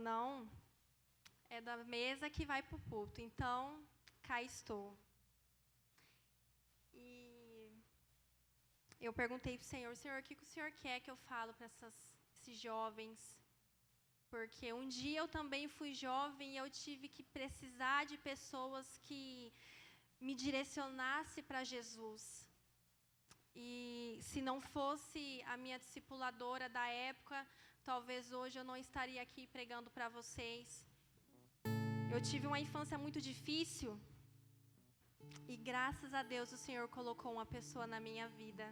não, é da mesa que vai para o púlpito. Então, cá estou. E eu perguntei para o Senhor, o que o Senhor quer que eu falo para esses jovens? Porque um dia eu também fui jovem e eu tive que precisar de pessoas que me direcionassem para Jesus. E se não fosse a minha discipuladora da época, talvez hoje eu não estaria aqui pregando para vocês. Eu tive uma infância muito difícil e graças a Deus o Senhor colocou uma pessoa na minha vida.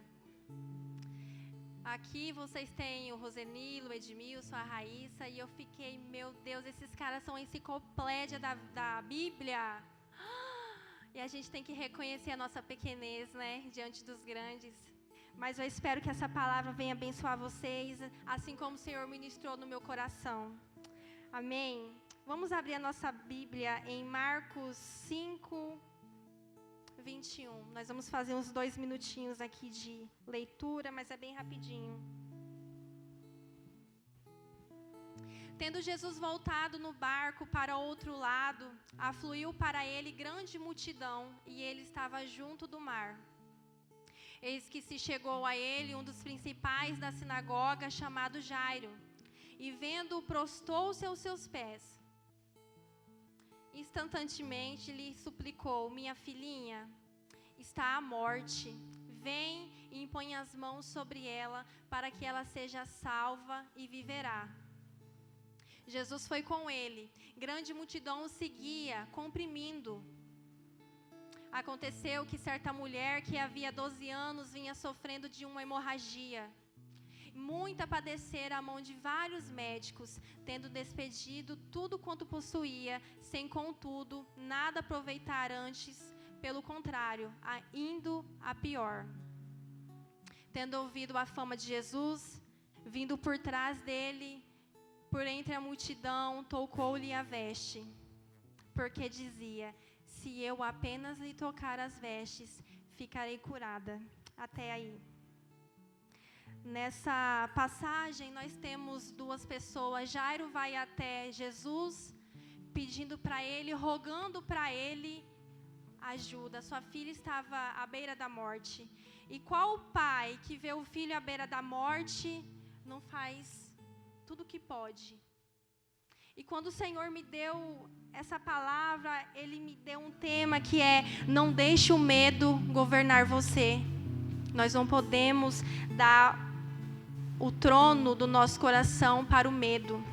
Aqui vocês têm o Rosenilo, o Edmilson, a Raíssa, e eu fiquei, meu Deus, esses caras são a enciclopédia da Bíblia. E a gente tem que reconhecer a nossa pequenez, né, diante dos grandes. Mas eu espero que essa palavra venha abençoar vocês, assim como o Senhor ministrou no meu coração. Amém? Vamos abrir a nossa Bíblia em Marcos 5, 21. Nós vamos fazer uns 2 minutinhos aqui de leitura, mas é bem rapidinho. Tendo Jesus voltado no barco para outro lado, afluiu para ele grande multidão, e ele estava junto do mar. Eis que se chegou a ele um dos principais da sinagoga, chamado Jairo, e vendo-o, prostou-se aos seus pés. Instantaneamente lhe suplicou: minha filhinha está à morte. Vem e impõe as mãos sobre ela, para que ela seja salva e viverá. Jesus foi com ele. Grande multidão o seguia, comprimindo. Aconteceu que certa mulher que havia 12 anos vinha sofrendo de uma hemorragia. Muita padecera à mão de vários médicos, tendo despedido tudo quanto possuía, sem contudo nada aproveitar antes, pelo contrário, indo a pior. Tendo ouvido a fama de Jesus, vindo por trás dele, por entre a multidão, tocou-lhe a veste, porque dizia: se eu apenas lhe tocar as vestes, ficarei curada. Até aí. Nessa passagem, nós temos duas pessoas. Jairo vai até Jesus, pedindo para ele, rogando para ele ajuda. Sua filha estava à beira da morte. E qual pai que vê o filho à beira da morte não faz tudo o que pode? E quando o Senhor me deu essa palavra, Ele me deu um tema que é: não deixe o medo governar você. Nós não podemos dar o trono do nosso coração para o medo.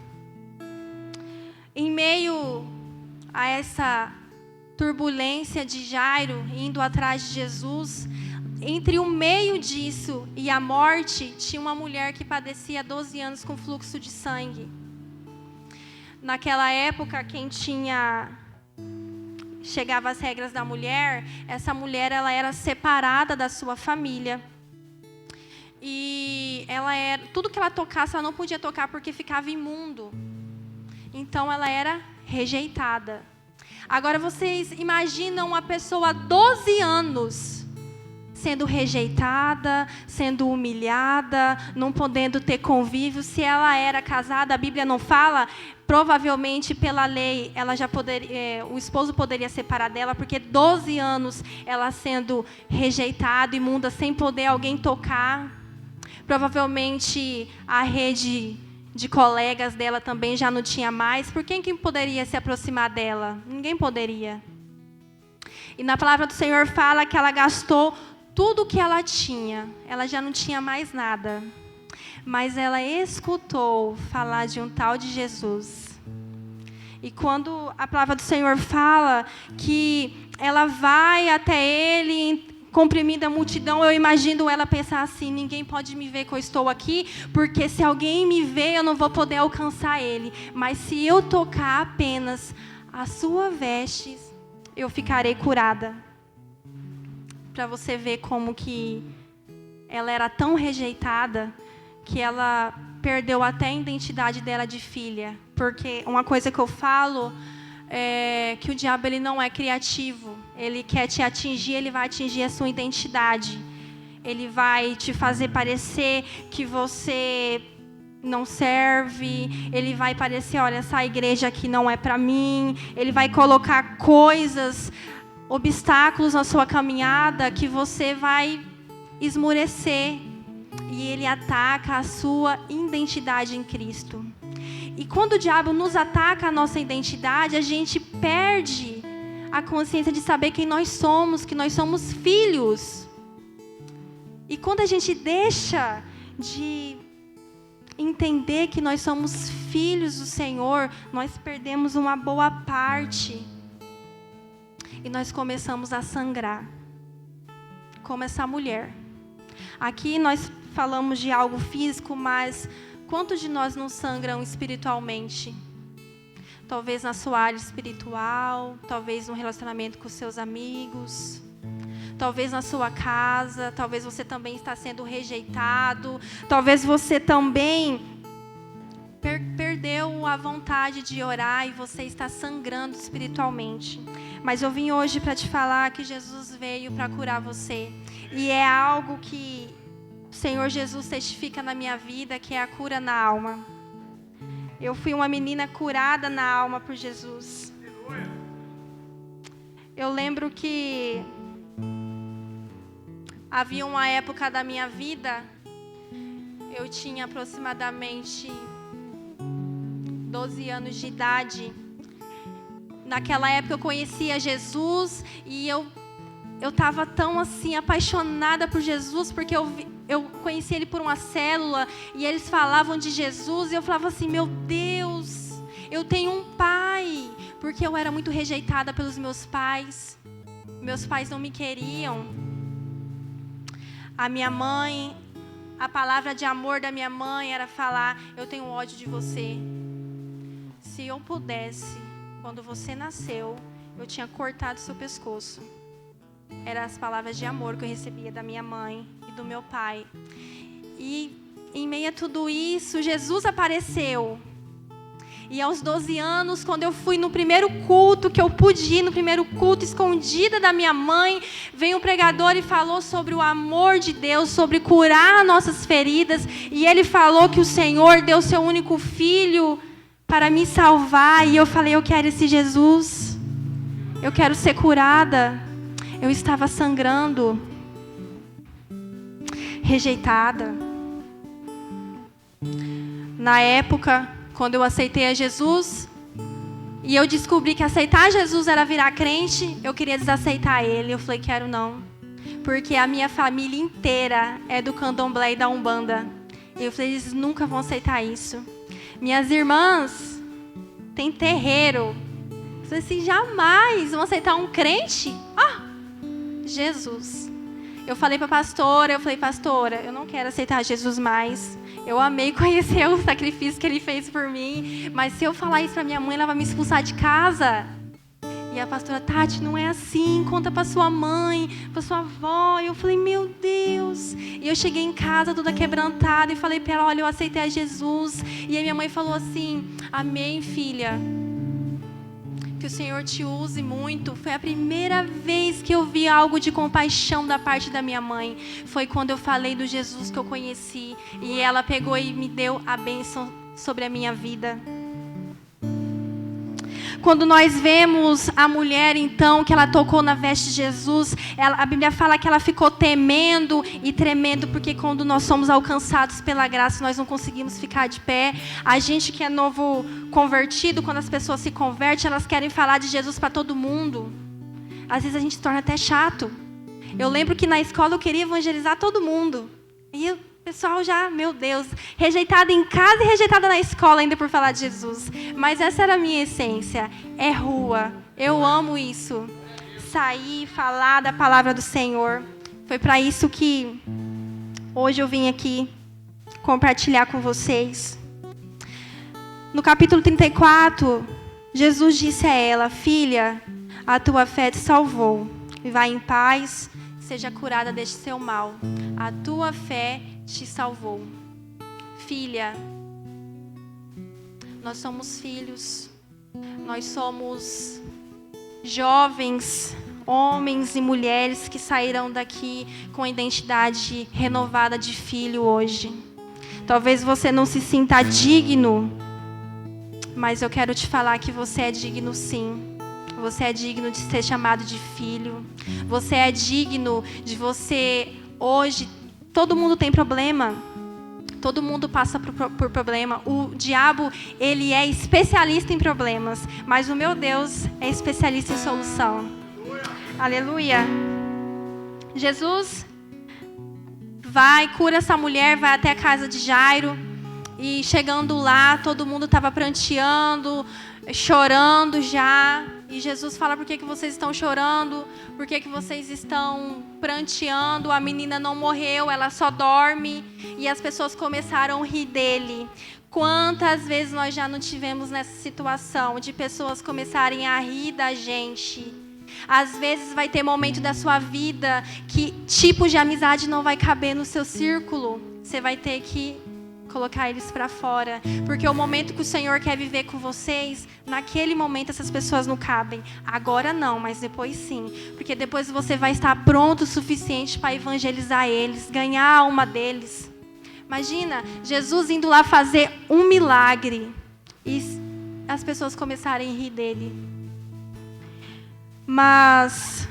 Em meio a essa turbulência de Jairo indo atrás de Jesus, entre o meio disso e a morte, tinha uma mulher que padecia 12 anos com fluxo de sangue. Naquela época, chegava às regras da mulher, essa mulher ela era separada da sua família. E tudo que ela tocasse, ela não podia tocar porque ficava imundo. Então ela era rejeitada. Agora vocês imaginam uma pessoa 12 anos sendo rejeitada, sendo humilhada, não podendo ter convívio. Se ela era casada, a Bíblia não fala, provavelmente pela lei ela já poderia, o esposo poderia separar dela, porque 12 anos ela sendo rejeitada, imunda, sem poder alguém tocar. Provavelmente a rede de colegas dela também já não tinha mais. Por quem que poderia se aproximar dela? Ninguém poderia. E na palavra do Senhor fala que ela gastou tudo o que ela tinha. Ela já não tinha mais nada. Mas ela escutou falar de um tal de Jesus. E quando a palavra do Senhor fala que ela vai até ele, comprimida a multidão, eu imagino ela pensar assim: ninguém pode me ver que eu estou aqui, porque se alguém me ver, eu não vou poder alcançar ele. Mas se eu tocar apenas a sua veste, eu ficarei curada. Para você ver como que ela era tão rejeitada, que ela perdeu até a identidade dela de filha. Porque uma coisa que eu falo é que o diabo ele não é criativo. Ele quer te atingir, ele vai atingir a sua identidade. Ele vai te fazer parecer que você não serve, ele vai parecer, olha, essa igreja aqui não é para mim, ele vai colocar coisas, obstáculos na sua caminhada que você vai esmurecer. E ele ataca a sua identidade em Cristo. E quando o diabo nos ataca a nossa identidade, a gente perde a consciência de saber quem nós somos, que nós somos filhos. E quando a gente deixa de entender que nós somos filhos do Senhor, nós perdemos uma boa parte. E nós começamos a sangrar, como essa mulher. Aqui nós falamos de algo físico, mas quantos de nós não sangram espiritualmente? Talvez na sua área espiritual, talvez no relacionamento com seus amigos, talvez na sua casa, talvez você também está sendo rejeitado, talvez você também perdeu a vontade de orar e você está sangrando espiritualmente. Mas eu vim hoje para te falar que Jesus veio para curar você. E é algo que o Senhor Jesus testifica na minha vida, que é a cura na alma. Eu fui uma menina curada na alma por Jesus. Eu lembro que havia uma época da minha vida, eu tinha aproximadamente 12 anos de idade. Naquela época eu conhecia Jesus e eu estava tão assim apaixonada por Jesus, porque eu conheci ele por uma célula e eles falavam de Jesus e eu falava assim, meu Deus, eu tenho um pai, porque eu era muito rejeitada pelos meus pais. Meus pais não me queriam. A minha mãe, a palavra de amor da minha mãe era falar, eu tenho ódio de você. Se eu pudesse, quando você nasceu, eu tinha cortado seu pescoço. Eram as palavras de amor que eu recebia da minha mãe e do meu pai. E em meio a tudo isso, Jesus apareceu. E aos 12 anos, quando eu fui no primeiro culto, que eu pude ir no primeiro culto, escondida da minha mãe, veio um pregador e falou sobre o amor de Deus, sobre curar nossas feridas. E ele falou que o Senhor deu seu único filho para me salvar. E eu falei, eu quero esse Jesus. Eu quero ser curada. Eu estava sangrando, rejeitada. Na época, quando eu aceitei a Jesus, e eu descobri que aceitar Jesus era virar crente, eu queria desaceitar ele. Eu falei, quero não. Porque a minha família inteira é do candomblé e da umbanda. Eu falei, eles nunca vão aceitar isso. Minhas irmãs têm terreiro. Eu falei assim, jamais vão aceitar um crente? Jesus. Eu falei para a pastora, pastora, eu não quero aceitar Jesus mais. Eu amei conhecer o sacrifício que ele fez por mim, mas se eu falar isso para minha mãe, ela vai me expulsar de casa. E a pastora, Tati, não é assim, conta para sua mãe, para sua avó. E eu falei, meu Deus. E eu cheguei em casa toda quebrantada e falei para ela, olha, eu aceitei a Jesus. E a minha mãe falou assim, amém, filha. Que o Senhor te use muito. Foi a primeira vez que eu vi algo de compaixão da parte da minha mãe. Foi quando eu falei do Jesus que eu conheci. E ela pegou e me deu a bênção sobre a minha vida. Quando nós vemos a mulher, então, que ela tocou na veste de Jesus, a Bíblia fala que ela ficou temendo e tremendo, porque quando nós somos alcançados pela graça, nós não conseguimos ficar de pé. A gente que é novo convertido, quando as pessoas se convertem, elas querem falar de Jesus para todo mundo. Às vezes a gente se torna até chato. Eu lembro que na escola eu queria evangelizar todo mundo. E o pessoal já, meu Deus, rejeitada em casa e rejeitada na escola ainda por falar de Jesus. Mas essa era a minha essência. É rua. Eu amo isso. Sair, falar da palavra do Senhor. Foi para isso que hoje eu vim aqui compartilhar com vocês. No capítulo 34, Jesus disse a ela, filha, a tua fé te salvou. Vai em paz, seja curada deste seu mal. A tua fé te salvou. Filha, nós somos filhos, nós somos jovens, homens e mulheres que sairão daqui com a identidade renovada de filho hoje. Talvez você não se sinta digno, mas eu quero te falar que você é digno sim. Você é digno de ser chamado de filho. Você é digno de você hoje. Todo mundo tem problema. Todo mundo passa por problema. O diabo, ele é especialista em problemas, mas o meu Deus é especialista em solução. Aleluia. Jesus vai, cura essa mulher, vai até a casa de Jairo. E chegando lá, todo mundo estava pranteando, chorando já. E Jesus fala: por que vocês estão chorando? Por que vocês estão pranteando? A menina não morreu, ela só dorme. E as pessoas começaram a rir dele. Quantas vezes nós já não tivemos nessa situação de pessoas começarem a rir da gente? Às vezes vai ter momento da sua vida que tipo de amizade não vai caber no seu círculo. Você vai ter que colocar eles para fora, porque o momento que o Senhor quer viver com vocês, naquele momento essas pessoas não cabem. Agora não, mas depois sim, porque depois você vai estar pronto o suficiente para evangelizar eles, ganhar a alma deles. Imagina, Jesus indo lá fazer um milagre e as pessoas começarem a rir dele. Mas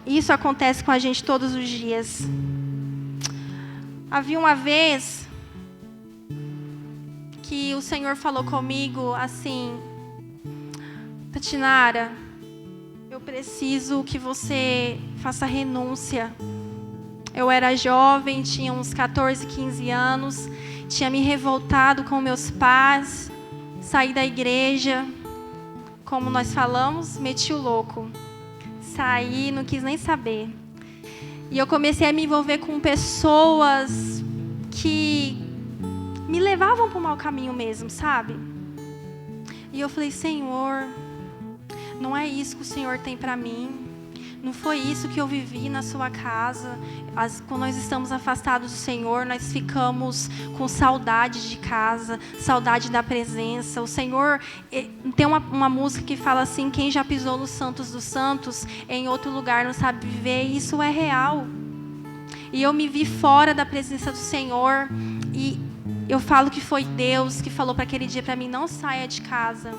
isso acontece com a gente todos os dias. Havia uma vez que o Senhor falou comigo assim: Tatinara, eu preciso que você faça renúncia. Eu era jovem, tinha uns 14, 15 anos, tinha me revoltado com meus pais, saí da igreja, como nós falamos, meti o louco. Saí, não quis nem saber. E eu comecei a me envolver com pessoas que me levavam para o mau caminho mesmo, sabe? E eu falei: Senhor, não é isso que o Senhor tem para mim. Não foi isso que eu vivi na sua casa. Quando nós estamos afastados do Senhor, nós ficamos com saudade de casa, saudade da presença. O Senhor, tem uma música que fala assim: quem já pisou nos santos dos santos, em outro lugar não sabe viver. E isso é real. E eu me vi fora da presença do Senhor. E eu falo que foi Deus que falou para aquele dia para mim: não saia de casa.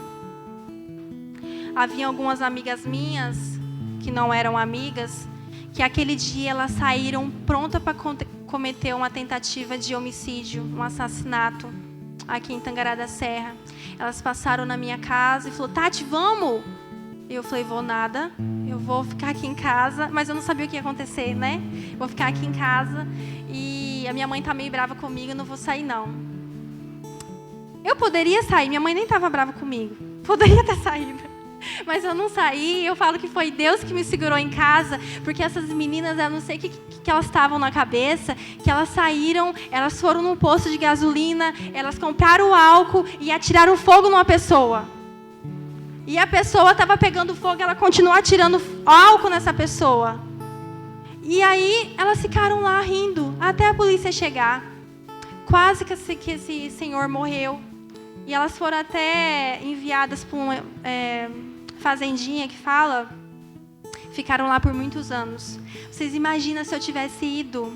Havia algumas amigas minhas que não eram amigas, que aquele dia elas saíram prontas para cometer uma tentativa de homicídio, um assassinato, aqui em Tangará da Serra. Elas passaram na minha casa e falaram: Tati, vamos? Eu falei: vou nada, eu vou ficar aqui em casa. Mas eu não sabia o que ia acontecer, né? Vou ficar aqui em casa e a minha mãe tá meio brava comigo, eu não vou sair não. Eu poderia sair, minha mãe nem estava brava comigo, poderia ter saído. Mas eu não saí. Eu falo que foi Deus que me segurou em casa, porque essas meninas, eu não sei o que elas estavam na cabeça, que elas saíram, elas foram num posto de gasolina, elas compraram álcool e atiraram fogo numa pessoa. E a pessoa estava pegando fogo, ela continuou atirando álcool nessa pessoa. E aí elas ficaram lá rindo, até a polícia chegar. Quase que esse senhor morreu. E elas foram até enviadas para uma fazendinha que fala. Ficaram lá por muitos anos. Vocês imaginam se eu tivesse ido?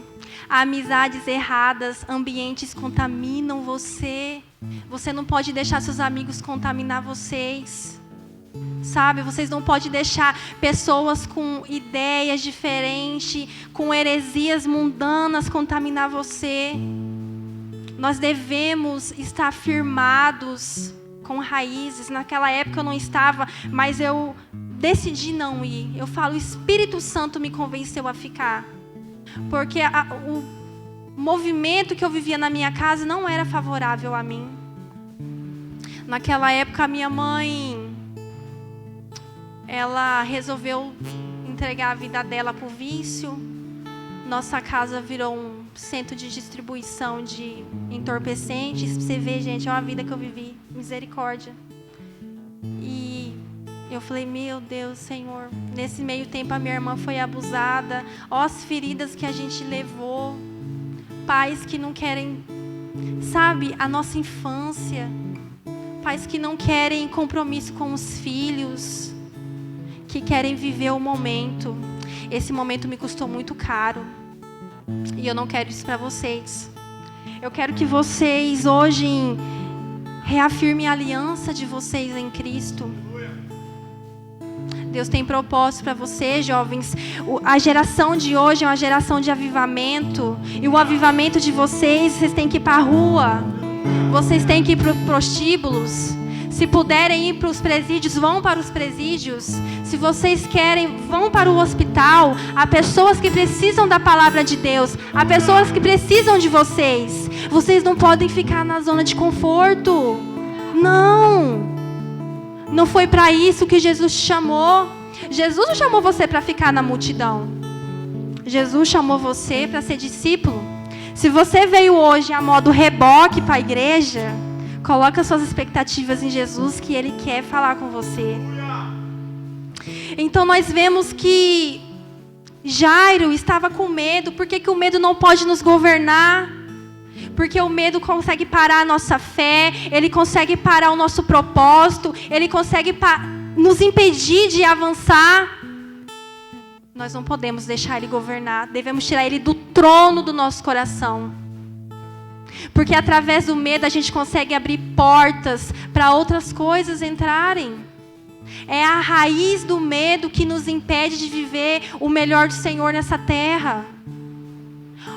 Amizades erradas, ambientes contaminam você. Você não pode deixar seus amigos contaminar vocês. Sabe, vocês não podem deixar pessoas com ideias diferentes, com heresias mundanas contaminar você. Nós devemos estar firmados com raízes. Naquela época eu não estava, mas eu decidi não ir. Eu falo, o Espírito Santo me convenceu a ficar. Porque o movimento que eu vivia na minha casa não era favorável a mim. Naquela época a minha mãe, ela resolveu entregar a vida dela para o vício. Nossa casa virou um centro de distribuição de entorpecentes. Pra você ver, gente, é uma vida que eu vivi. Misericórdia. E eu falei, meu Deus, Senhor. Nesse meio tempo a minha irmã foi abusada. Ó, as feridas que a gente levou. Pais que não querem, sabe, a nossa infância. Pais que não querem compromisso com os filhos. Que querem viver o momento. Esse momento me custou muito caro. E eu não quero isso para vocês. Eu quero que vocês hoje reafirmem a aliança de vocês em Cristo. Deus tem propósito para vocês, jovens. A geração de hoje é uma geração de avivamento. E o avivamento de vocês têm que ir para a rua. Vocês têm que ir para os prostíbulos. Se puderem ir para os presídios, vão para os presídios. Se vocês querem, vão para o hospital. Há pessoas que precisam da palavra de Deus. Há pessoas que precisam de vocês. Vocês não podem ficar na zona de conforto. Não. Não foi para isso que Jesus te chamou. Jesus não chamou você para ficar na multidão. Jesus chamou você para ser discípulo. Se você veio hoje a modo reboque para a igreja, coloca suas expectativas em Jesus, que Ele quer falar com você. Então nós vemos que Jairo estava com medo. Por que o medo não pode nos governar? Porque o medo consegue parar a nossa fé, ele consegue parar o nosso propósito, ele consegue nos impedir de avançar. Nós não podemos deixar ele governar, devemos tirar ele do trono do nosso coração. Porque através do medo a gente consegue abrir portas para outras coisas entrarem. É a raiz do medo que nos impede de viver o melhor do Senhor nessa terra.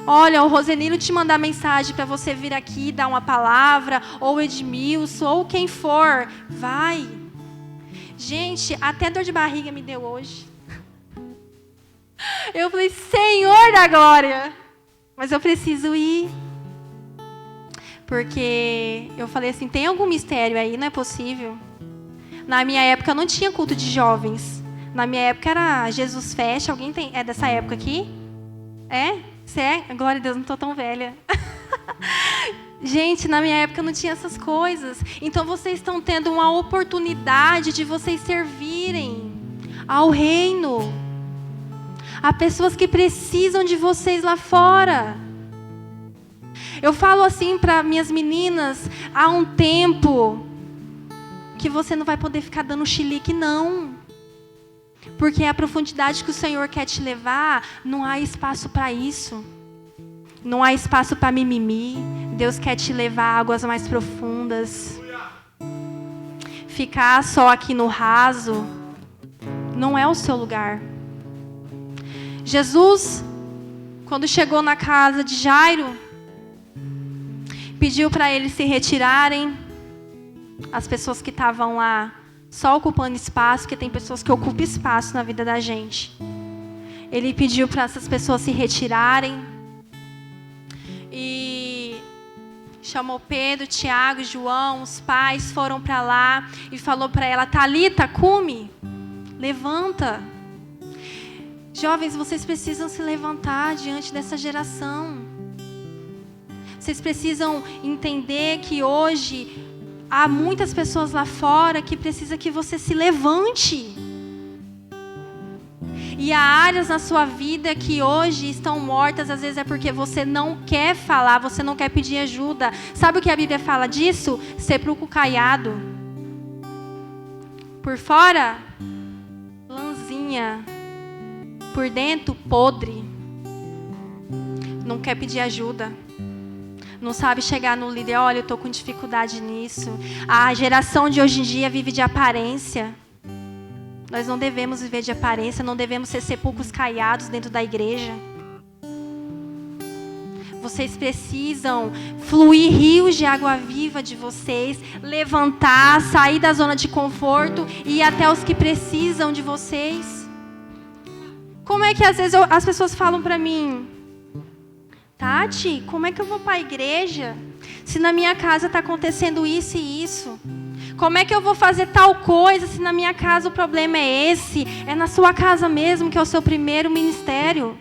Olha, o Rosenilo te mandar mensagem para você vir aqui, dar uma palavra, ou o Edmilson, ou quem for, vai. Gente, até dor de barriga me deu hoje. Eu falei, Senhor da glória, mas eu preciso ir. Porque eu falei assim, tem algum mistério aí, não é possível. Na minha época não tinha culto de jovens. Na minha época era Jesus Fest. Alguém é dessa época aqui? É? Você é? Glória a Deus, não estou tão velha. Gente, na minha época não tinha essas coisas. Então vocês estão tendo uma oportunidade de vocês servirem ao reino. Há pessoas que precisam de vocês lá fora. Eu falo assim para minhas meninas, há um tempo que você não vai poder ficar dando chilique, não. Porque a profundidade que o Senhor quer te levar, não há espaço para isso. Não há espaço para mimimi. Deus quer te levar a águas mais profundas. Ficar só aqui no raso não é o seu lugar. Jesus, quando chegou na casa de Jairo, pediu para eles se retirarem. As pessoas que estavam lá só ocupando espaço, porque tem pessoas que ocupam espaço na vida da gente. Ele pediu para essas pessoas se retirarem. E chamou Pedro, Tiago, João, os pais foram para lá e falou para ela, Talita, cume, levanta. Jovens, vocês precisam se levantar diante dessa geração. Vocês precisam entender que hoje há muitas pessoas lá fora que precisam que você se levante. E há áreas na sua vida que hoje estão mortas, às vezes é porque você não quer falar, você não quer pedir ajuda. Sabe o que a Bíblia fala disso? Sepulcro caiado. Por fora, lãzinha. Por dentro, podre. Não quer pedir ajuda. Não sabe chegar no líder, olha, eu estou com dificuldade nisso. A geração de hoje em dia vive de aparência. Nós não devemos viver de aparência, não devemos ser sepulcros caiados dentro da igreja. Vocês precisam fluir rios de água viva de vocês, levantar, sair da zona de conforto e ir até os que precisam de vocês. Como é que às vezes as pessoas falam para mim, Tati, como é que eu vou para a igreja se na minha casa está acontecendo isso e isso? Como é que eu vou fazer tal coisa se na minha casa o problema é esse? É na sua casa mesmo que é o seu primeiro ministério.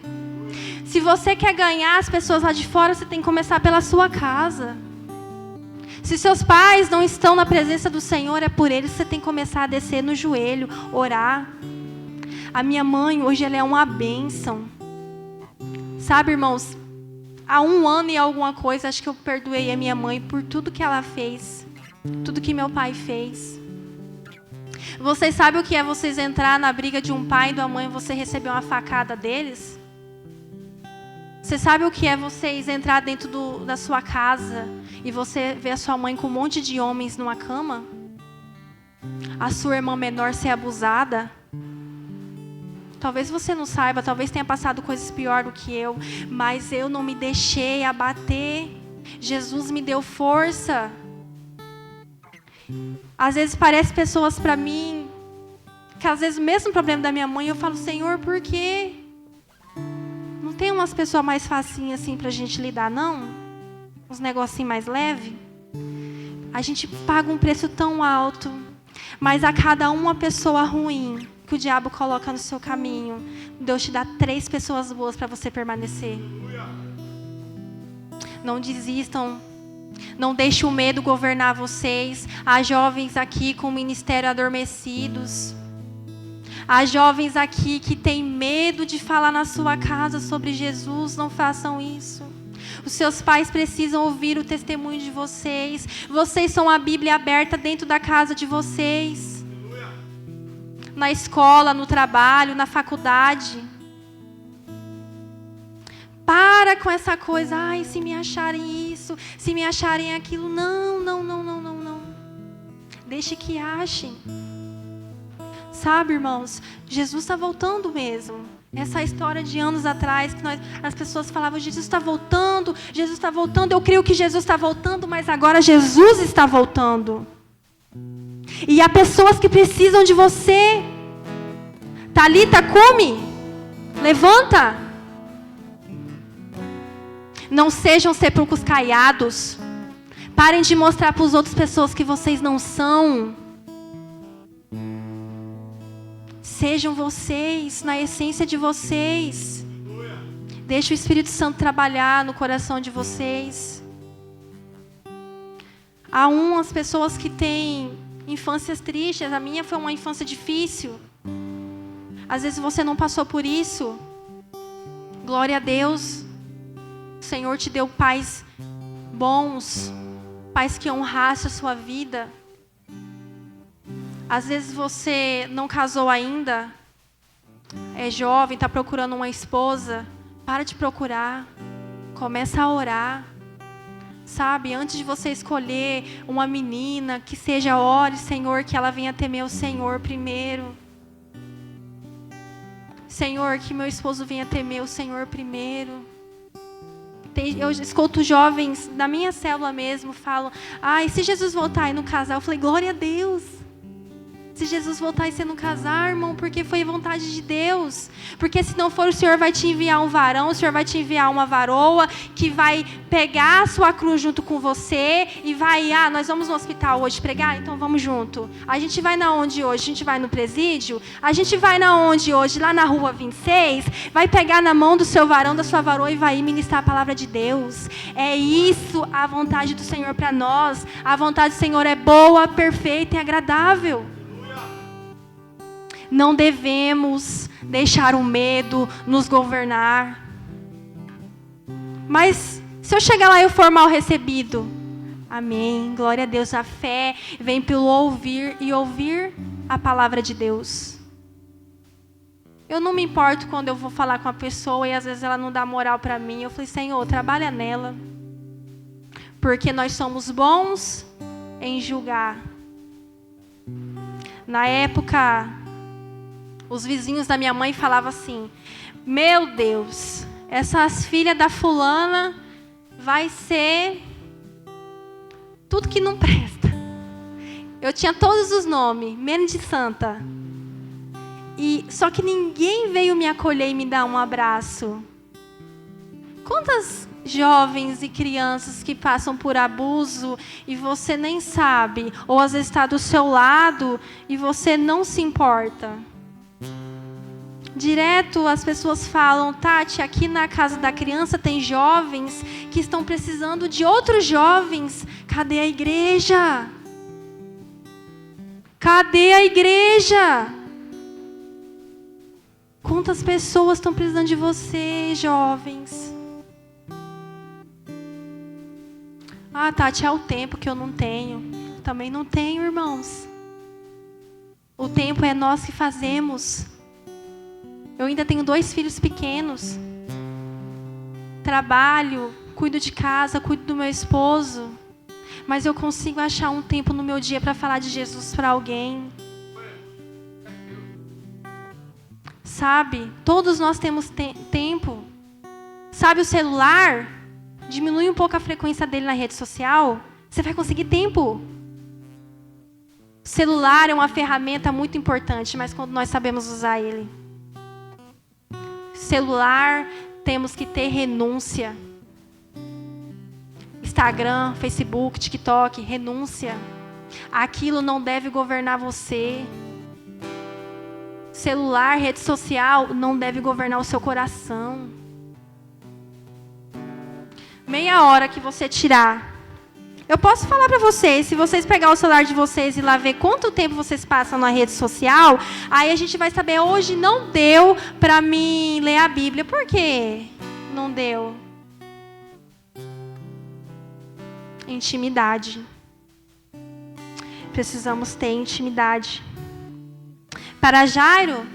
Se você quer ganhar as pessoas lá de fora, você tem que começar pela sua casa. Se seus pais não estão na presença do Senhor, é por eles que você tem que começar a descer no joelho, orar. A minha mãe, hoje, ela é uma bênção. Sabe, irmãos, há 1 ano e alguma coisa, acho que eu perdoei a minha mãe por tudo que ela fez. Tudo que meu pai fez. Vocês sabem o que é vocês entrar na briga de um pai e de uma mãe e você receber uma facada deles? Você sabe o que é vocês entrar dentro da sua casa e você ver a sua mãe com um monte de homens numa cama? A sua irmã menor ser abusada? Talvez você não saiba, talvez tenha passado coisas piores do que eu, mas eu não me deixei abater. Jesus me deu força. Às vezes parece pessoas para mim, que às vezes o mesmo problema da minha mãe, eu falo, Senhor, por quê? Não tem umas pessoas mais facinhas assim pra gente lidar, não? Uns negocinhos mais leves? A gente paga um preço tão alto, mas a cada uma pessoa ruim que o diabo coloca no seu caminho, Deus te dá 3 pessoas boas para você permanecer. Não desistam. Não deixe o medo governar vocês. Há jovens aqui com o ministério adormecidos. Há jovens aqui que têm medo de falar na sua casa sobre Jesus. Não façam isso. Os seus pais precisam ouvir o testemunho de vocês. Vocês são a Bíblia aberta dentro da casa de vocês. Na escola, no trabalho, na faculdade. Para com essa coisa, ai, se me acharem isso, se me acharem aquilo. Não. Deixe que achem. Sabe, irmãos, Jesus está voltando mesmo. Essa história de anos atrás, que as pessoas falavam, Jesus está voltando. Eu creio que Jesus está voltando, mas agora Jesus está voltando. E há pessoas que precisam de você. Talita, come. Levanta. Não sejam sepulcros caiados. Parem de mostrar para as outras pessoas que vocês não são. Sejam vocês, na essência de vocês. Deixe o Espírito Santo trabalhar no coração de vocês. Há umas pessoas que têm infâncias tristes. A minha foi uma infância difícil. Às vezes você não passou por isso. Glória a Deus. O Senhor te deu pais bons. Pais que honrassem a sua vida. Às vezes você não casou ainda. É jovem, está procurando uma esposa. Para de procurar. Começa a orar. Sabe, antes de você escolher uma menina, que seja, ore, Senhor, que ela venha temer o Senhor primeiro. Senhor, que meu esposo venha temer o Senhor primeiro. Eu escuto jovens da minha célula mesmo, falam, ai, se Jesus voltar e não casar, eu falei, glória a Deus. Se Jesus voltar e você não casar, irmão, porque foi vontade de Deus. Porque se não for, o Senhor vai te enviar um varão, o Senhor vai te enviar uma varoa, que vai pegar a sua cruz junto com você e vai, nós vamos no hospital hoje pregar? Então vamos junto. A gente vai na onde hoje? A gente vai no presídio? A gente vai na onde hoje? Lá na rua 26? Vai pegar na mão do seu varão, da sua varoa e vai ir ministrar a palavra de Deus. É isso a vontade do Senhor para nós. A vontade do Senhor é boa, perfeita e agradável. Não devemos deixar o medo nos governar. Mas se eu chegar lá e eu for mal recebido, amém, glória a Deus, a fé vem pelo ouvir e ouvir a palavra de Deus. Eu não me importo quando eu vou falar com a pessoa e às vezes ela não dá moral para mim. Eu falei, Senhor, trabalha nela. Porque nós somos bons em julgar. Na época, os vizinhos da minha mãe falavam assim, meu Deus, essas filhas da fulana vai ser tudo que não presta. Eu tinha todos os nomes, menos de santa. Só que ninguém veio me acolher e me dar um abraço. Quantas jovens e crianças que passam por abuso e você nem sabe, ou às vezes está do seu lado e você não se importa. Direto as pessoas falam, Tati, aqui na casa da criança tem jovens que estão precisando de outros jovens. Cadê a igreja? Cadê a igreja? Quantas pessoas estão precisando de você, jovens? Tati, é o tempo que eu não tenho. Também não tenho, irmãos. O tempo é nós que fazemos. Eu ainda tenho 2 filhos pequenos. trabalho, cuido de casa, cuido do meu esposo, mas eu consigo achar um tempo no meu dia para falar de Jesus para alguém. Sabe? Todos nós temos tempo. Sabe, o celular, diminui um pouco a frequência dele na rede social, você vai conseguir tempo. O celular é uma ferramenta muito importante, mas quando nós sabemos usar ele. Celular, temos que ter renúncia. Instagram, Facebook, TikTok, renúncia. Aquilo não deve governar você. Celular, rede social, não deve governar o seu coração. Meia hora que você tirar. Eu posso falar para vocês, se vocês pegar o celular de vocês e lá ver quanto tempo vocês passam na rede social, aí a gente vai saber, hoje não deu para mim ler a Bíblia. Por quê? Não deu. Intimidade. Precisamos ter intimidade. Para Jairo,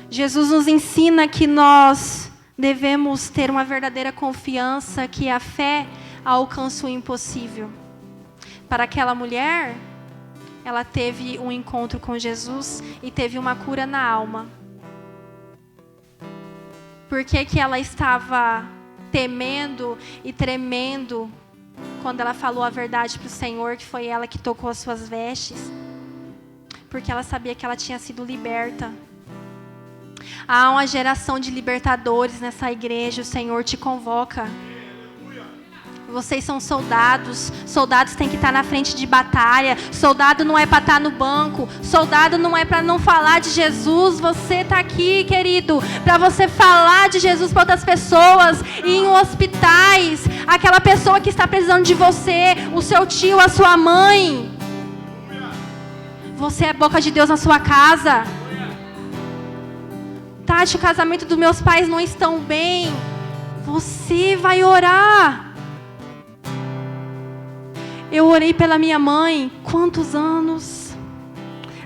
Jesus nos ensina que nós devemos ter uma verdadeira confiança que a fé alcança o impossível. Para aquela mulher, ela teve um encontro com Jesus e teve uma cura na alma. Por que que ela estava temendo e tremendo quando ela falou a verdade para o Senhor, que foi ela que tocou as suas vestes? Porque ela sabia que ela tinha sido liberta. Há uma geração de libertadores nessa igreja, o Senhor te convoca. Vocês são soldados. Soldados têm que estar na frente de batalha. Soldado não é para estar no banco. Soldado não é para não falar de Jesus. Você está aqui, querido, para você falar de Jesus para outras pessoas. E em hospitais, aquela pessoa que está precisando de você, o seu tio, a sua mãe. Você é boca de Deus na sua casa. Tati, o casamento dos meus pais não estão bem. Você vai orar. Eu orei pela minha mãe, quantos anos?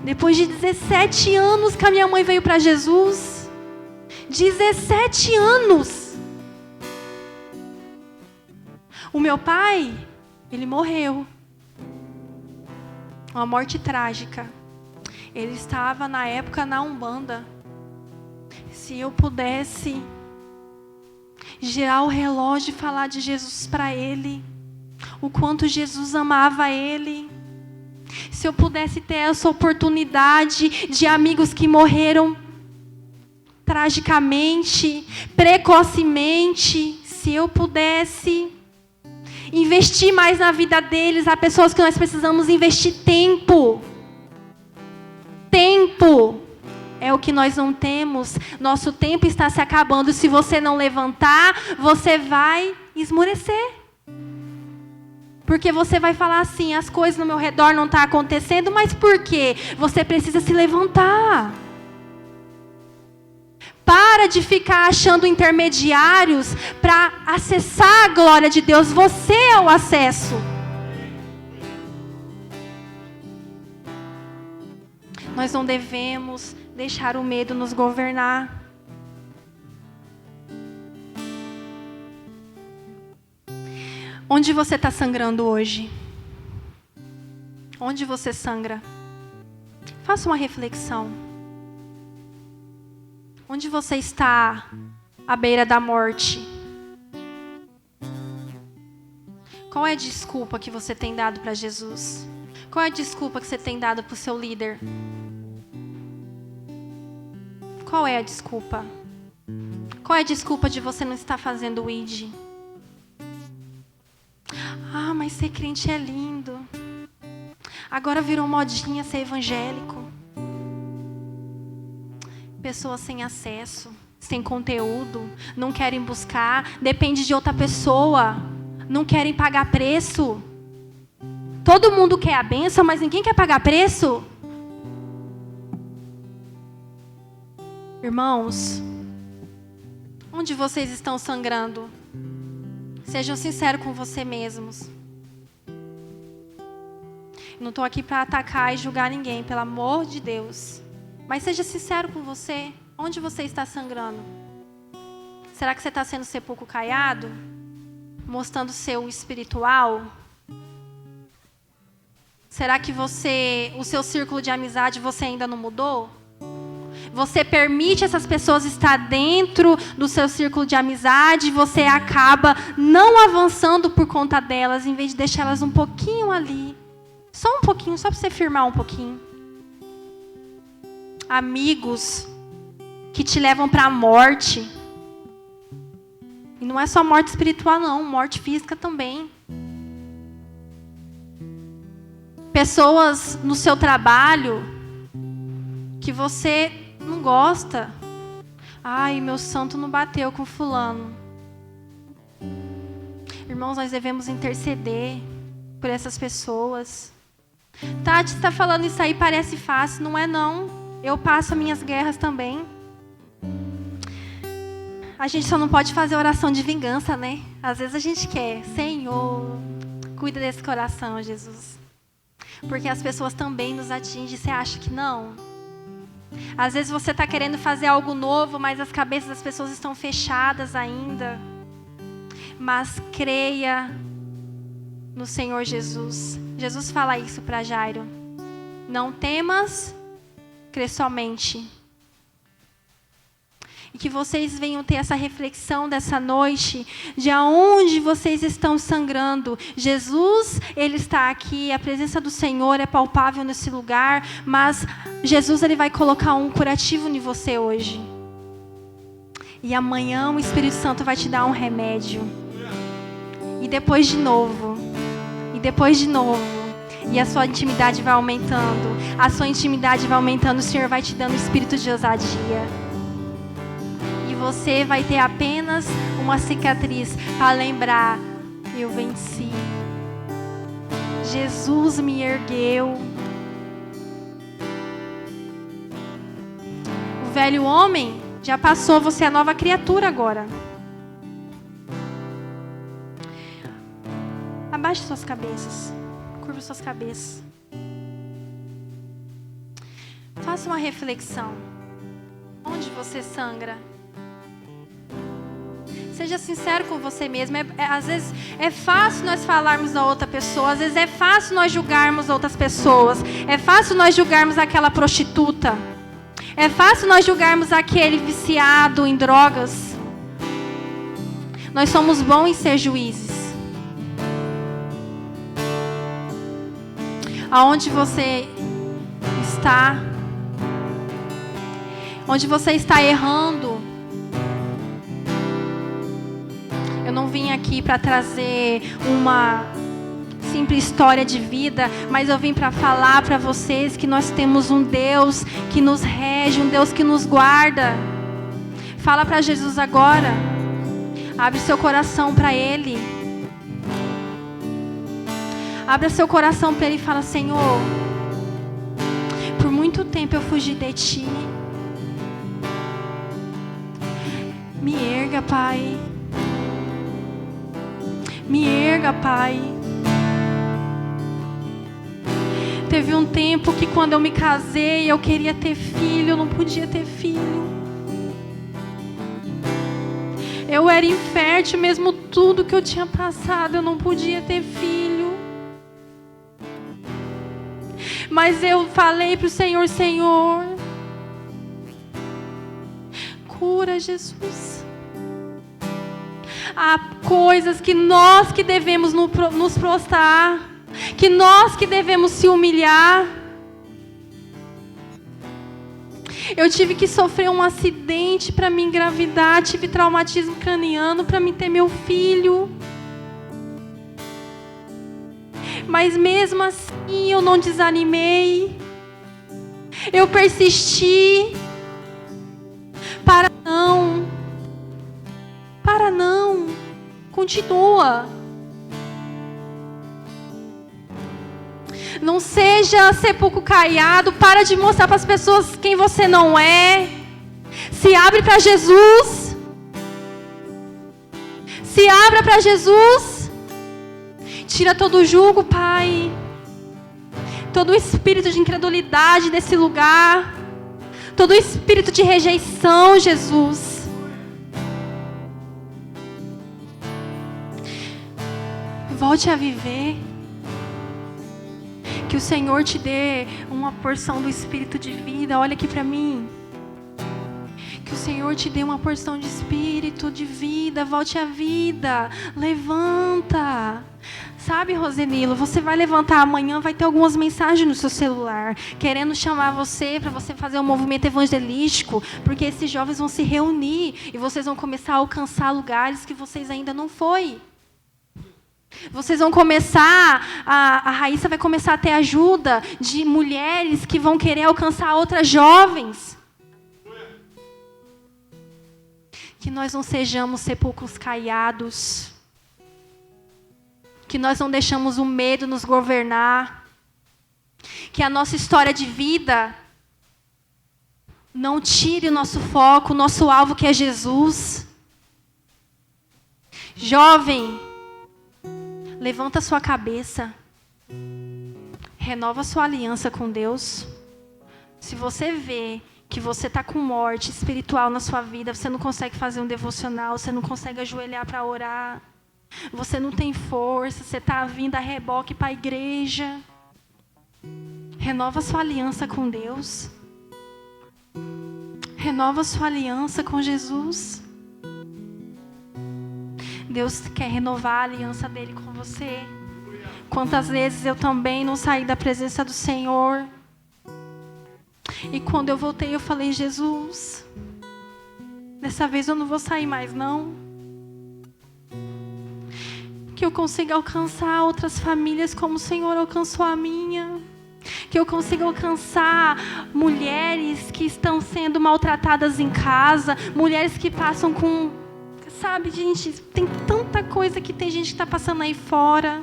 Depois de 17 anos que a minha mãe veio para Jesus. 17 anos. O meu pai, ele morreu. Uma morte trágica. Ele estava na época na Umbanda. Se eu pudesse girar o relógio e falar de Jesus para ele, o quanto Jesus amava ele. Se eu pudesse ter essa oportunidade de amigos que morreram tragicamente, precocemente, se eu pudesse investir mais na vida deles, há pessoas que nós precisamos investir tempo. Tempo é o que nós não temos. Nosso tempo está se acabando. Se você não levantar, você vai esmorecer. Porque você vai falar assim, as coisas no meu redor não estão acontecendo, mas por quê? Você precisa se levantar. Para de ficar achando intermediários para acessar a glória de Deus. Você é o acesso. Nós não devemos deixar o medo nos governar. Onde você está sangrando hoje? Onde você sangra? Faça uma reflexão. Onde você está à beira da morte? Qual é a desculpa que você tem dado para Jesus? Qual é a desculpa que você tem dado para o seu líder? Qual é a desculpa? Qual é a desculpa de você não estar fazendo o ID? Ah, mas ser crente é lindo. Agora virou modinha ser evangélico. Pessoas sem acesso, sem conteúdo, não querem buscar, depende de outra pessoa, não querem pagar preço. Todo mundo quer a bênção, mas ninguém quer pagar preço. Irmãos, onde vocês estão sangrando? Sejam sinceros com você mesmos. Não estou aqui para atacar e julgar ninguém, pelo amor de Deus. Mas seja sincero com você. Onde você está sangrando? Será que você está sendo sepulcro caiado? Mostrando seu espiritual? Será que o seu círculo de amizade, você ainda não mudou? Você permite essas pessoas estar dentro do seu círculo de amizade e você acaba não avançando por conta delas, em vez de deixar elas um pouquinho ali. Só um pouquinho, só para você firmar um pouquinho. Amigos que te levam para a morte. E não é só morte espiritual, não. Morte física também. Pessoas no seu trabalho que você não gosta. Ai, meu santo não bateu com fulano. Irmãos, nós devemos interceder por essas pessoas. Tati está falando isso aí, parece fácil. Não é não. Eu passo as minhas guerras também. A gente só não pode fazer oração de vingança, né? Às vezes a gente quer. Senhor, cuida desse coração, Jesus. Porque as pessoas também nos atingem. Você acha que não? Às vezes você está querendo fazer algo novo, mas as cabeças das pessoas estão fechadas ainda. Mas creia no Senhor Jesus. Jesus fala isso para Jairo. Não temas, crê somente. E que vocês venham ter essa reflexão dessa noite, de aonde vocês estão sangrando. Jesus, Ele está aqui, a presença do Senhor é palpável nesse lugar, mas Jesus, Ele vai colocar um curativo em você hoje. E amanhã o Espírito Santo vai te dar um remédio. E depois de novo. E depois de novo. E a sua intimidade vai aumentando. A sua intimidade vai aumentando, o Senhor vai te dando o espírito de ousadia. Você vai ter apenas uma cicatriz para lembrar: eu venci. Jesus me ergueu. O velho homem já passou, você é a nova criatura agora. Abaixe suas cabeças. Curva suas cabeças. Faça uma reflexão. Onde você sangra? Seja sincero com você mesmo. Às vezes é fácil nós falarmos da outra pessoa. Às vezes é fácil nós julgarmos outras pessoas. É fácil nós julgarmos aquela prostituta. É fácil nós julgarmos aquele viciado em drogas. Nós somos bons em ser juízes. Aonde você está? Onde você está errando? Eu não vim aqui para trazer uma simples história de vida, mas eu vim para falar para vocês que nós temos um Deus que nos rege, um Deus que nos guarda. Fala para Jesus agora. Abre seu coração para Ele. Abra seu coração para Ele e fala: Senhor, por muito tempo eu fugi de Ti. Me erga, Pai. Me erga, Pai. Teve um tempo que quando eu me casei, eu queria ter filho, eu não podia ter filho. Eu era infértil, mesmo tudo que eu tinha passado, eu não podia ter filho. Mas eu falei para o Senhor: Senhor, cura, Jesus. Há coisas que nós que devemos nos prostrar, que nós que devemos se humilhar. Eu tive que sofrer um acidente para me engravidar, tive traumatismo craniano para me ter meu filho. Mas mesmo assim eu não desanimei. Eu persisti. Para não. Continua. Não seja sepulcro caiado. Para de mostrar para as pessoas quem você não é. Se abre para Jesus. Se abra para Jesus. Tira todo o jugo, Pai. Todo o espírito de incredulidade desse lugar. Todo o espírito de rejeição, Jesus. Volte a viver. Que o Senhor te dê uma porção do Espírito de vida. Olha aqui para mim. Que o Senhor te dê uma porção de Espírito de vida. Volte à vida. Levanta. Sabe, Rosenilo, você vai levantar amanhã, vai ter algumas mensagens no seu celular, querendo chamar você para você fazer um movimento evangelístico, porque esses jovens vão se reunir e vocês vão começar a alcançar lugares que vocês ainda não foi. Vocês vão começar, a Raíssa vai começar a ter ajuda de mulheres que vão querer alcançar outras jovens. Que nós não sejamos sepulcros caiados. Que nós não deixamos o medo nos governar. Que a nossa história de vida não tire o nosso foco, o nosso alvo que é Jesus. Jovem, levanta sua cabeça. Renova sua aliança com Deus. Se você vê que você está com morte espiritual na sua vida, você não consegue fazer um devocional, você não consegue ajoelhar para orar, você não tem força, você está vindo a reboque para a igreja. Renova sua aliança com Deus. Renova sua aliança com Jesus. Deus quer renovar a aliança dele com você. Quantas vezes eu também não saí da presença do Senhor. E quando eu voltei, eu falei, Jesus, dessa vez eu não vou sair mais, não. Que eu consiga alcançar outras famílias como o Senhor alcançou a minha. Que eu consiga alcançar mulheres que estão sendo maltratadas em casa. Mulheres que passam com... Sabe, gente, tem tanta coisa que tem gente que está passando aí fora.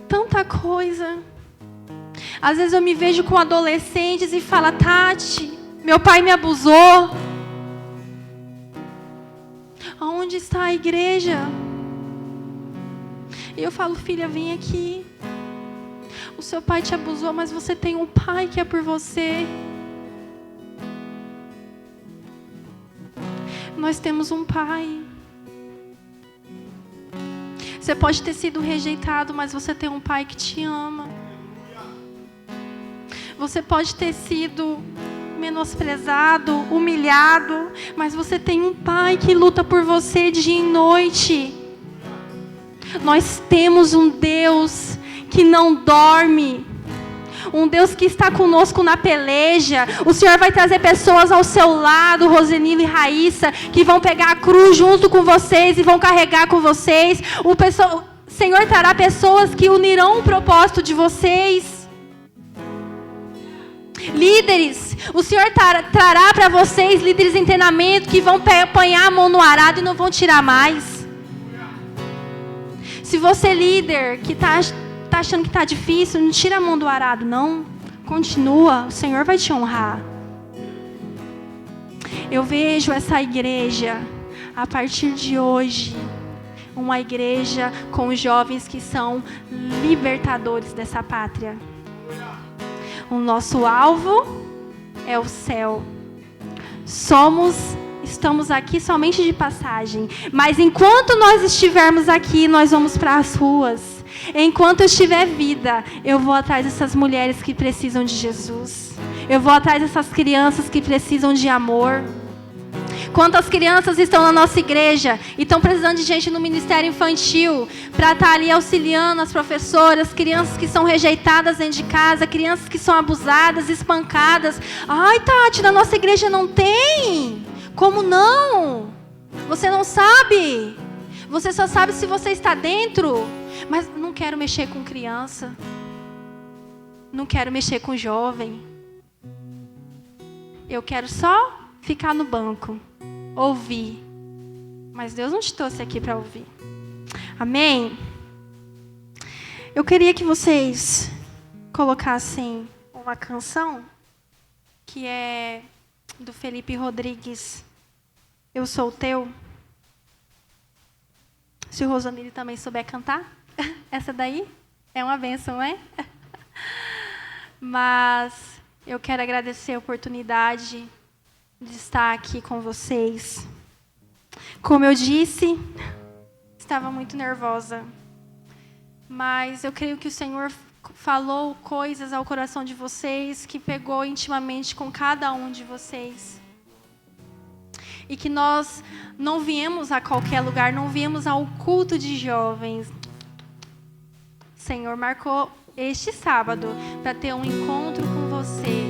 Tanta coisa. Às vezes eu me vejo com adolescentes e falo, Tati, meu pai me abusou. Aonde está a igreja? E eu falo, filha, vem aqui. O seu pai te abusou, mas você tem um pai que é por você. Nós temos um pai. Você pode ter sido rejeitado, mas você tem um pai que te ama. Você pode ter sido menosprezado, humilhado, mas você tem um pai que luta por você dia e noite. Nós temos um Deus que não dorme, um Deus que está conosco na peleja. O Senhor vai trazer pessoas ao seu lado, Rosenilo e Raíssa, que vão pegar a cruz junto com vocês e vão carregar com vocês. O Senhor trará pessoas que unirão o propósito de vocês. Líderes, o Senhor trará para vocês líderes em treinamento que vão apanhar a mão no arado e não vão tirar mais. Se você líder que está achando que está difícil, não tira a mão do arado, não. Continua, o Senhor vai te honrar. Eu vejo essa igreja, a partir de hoje, uma igreja com jovens que são libertadores dessa pátria. O nosso alvo é o céu. Estamos aqui somente de passagem. Mas enquanto nós estivermos aqui, nós vamos para as ruas. Enquanto eu estiver vida, eu vou atrás dessas mulheres que precisam de Jesus. Eu vou atrás dessas crianças que precisam de amor. Quantas crianças estão na nossa igreja e estão precisando de gente no ministério infantil para estar ali auxiliando as professoras, crianças que são rejeitadas dentro de casa, crianças que são abusadas, espancadas. Ai, Tati, na nossa igreja não tem. Como não? Você não sabe. Você só sabe se você está dentro. Mas não quero mexer com criança. Não quero mexer com jovem. Eu quero só ficar no banco. Ouvir. Mas Deus não te trouxe aqui para ouvir. Amém? Eu queria que vocês colocassem uma canção que é do Felipe Rodrigues. Eu Sou Teu. Se o Rosanile também souber cantar. Essa daí é uma bênção, não é? Mas eu quero agradecer a oportunidade de estar aqui com vocês. Como eu disse, estava muito nervosa. Mas eu creio que o Senhor falou coisas ao coração de vocês que pegou intimamente com cada um de vocês. E que nós não viemos a qualquer lugar, não viemos ao culto de jovens. O Senhor marcou este sábado para ter um encontro com você.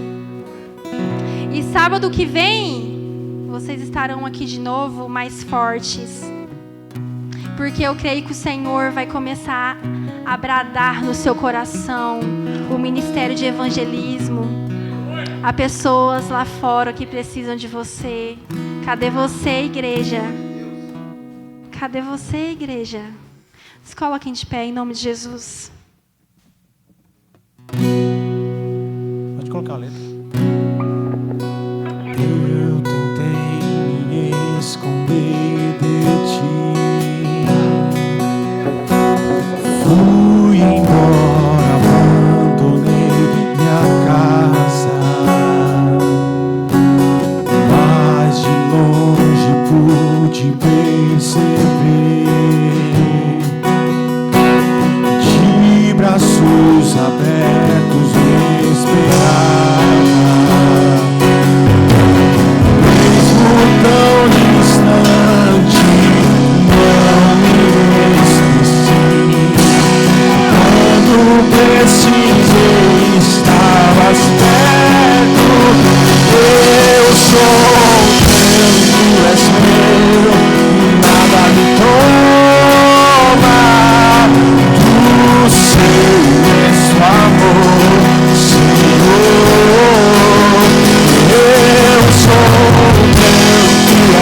E sábado que vem, vocês estarão aqui de novo mais fortes. Porque eu creio que o Senhor vai começar a bradar no seu coração o ministério de evangelismo. Há pessoas lá fora que precisam de você. Cadê você, igreja? Cadê você, igreja? Se coloquem de pé em nome de Jesus. Pode colocar a letra. Eu tentei me esconder de ti. Fui embora, abandonei minha casa. Mas de longe pude perceber, de braços abertos